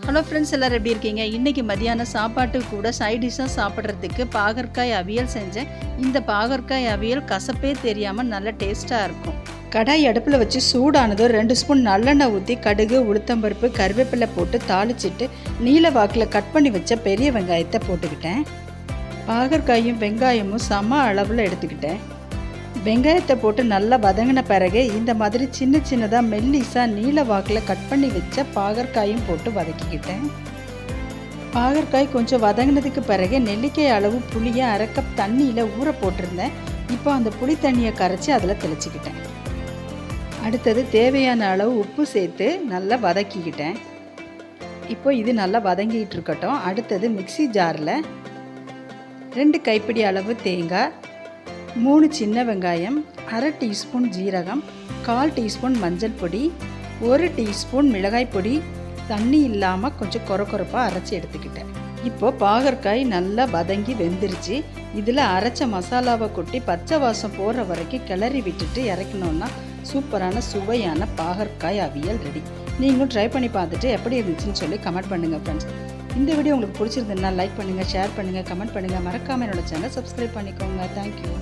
Hello friends, எல்லோரும் எப்படி இருக்கீங்க? இன்றைக்கி மதியானம் சாப்பாட்டு கூட சைட் டிஷ்ஷாக சாப்பிட்றதுக்கு பாகற்காய் அவியல் செஞ்சேன். இந்த பாகற்காய் அவியல் கசப்பே தெரியாமல் நல்ல டேஸ்ட்டாக இருக்கும். கடாய் அடுப்பில் வச்சு சூடானதும் 2 ஸ்பூன் நல்லெண்ணெய் ஊற்றி கடுகு, உளுத்தம்பருப்பு, கருவேப்பிலை போட்டு தாளிச்சிட்டு நீல வாக்கில் கட் பண்ணி வச்ச பெரிய வெங்காயத்தை போட்டுக்கிட்டேன். பாகற்காயும் வெங்காயமும் சம அளவில் எடுத்துக்கிட்டேன். வெங்காயத்தை போட்டு நல்லா வதங்கின பிறகு இந்த மாதிரி சின்ன சின்னதாக மெல்லிஸாக நீல வாக்கில் கட் பண்ணி வச்ச பாகற்காயும் போட்டு வதக்கிக்கிட்டேன். பாகற்காய் கொஞ்சம் வதங்கினதுக்கு பிறகு நெல்லிக்காய் அளவு புளியை 1/2 கப் தண்ணியில் ஊற போட்டிருந்தேன். இப்போ அந்த புளி தண்ணியை கரைச்சி அதில் தெளிச்சிக்கிட்டேன். அடுத்தது தேவையான அளவு உப்பு சேர்த்து நல்லா வதக்கிக்கிட்டேன். இப்போ இது நல்லா வதங்கிட்டு இருக்கட்டும். அடுத்தது மிக்ஸி ஜாரில் 2 கைப்பிடி அளவு தேங்காய், 3 சின்ன வெங்காயம், 1/2 டீஸ்பூன் ஜீரகம், 1/4 டீஸ்பூன் மஞ்சள் பொடி, 1 டீஸ்பூன் மிளகாய் பொடி தண்ணி இல்லாமல் கொஞ்சம் கொரப்பாக அரைச்சி எடுத்துக்கிட்டேன். இப்போது பாகற்காய் நல்லா வதங்கி வெந்துருச்சு. இதில் அரைச்ச மசாலாவை கொட்டி பச்சை வாசம் போகிற வரைக்கும் கிளறி விட்டுட்டு இறக்கணுன்னா சூப்பரான சுவையான பாகற்காய் அவியல் ரெடி. நீங்களும் ட்ரை பண்ணி பார்த்துட்டு எப்படி இருந்துச்சுன்னு சொல்லி கமெண்ட் பண்ணுங்கள் ஃப்ரெண்ட்ஸ். இந்த வீடியோ உங்களுக்கு பிடிச்சிருந்ததுன்னா லைக் பண்ணுங்கள், ஷேர் பண்ணுங்கள், கமெண்ட் பண்ணுங்கள். மறக்காமல் என்னோட சேனலை சப்ஸ்கிரைப் பண்ணிக்கோங்க. தேங்க்யூ.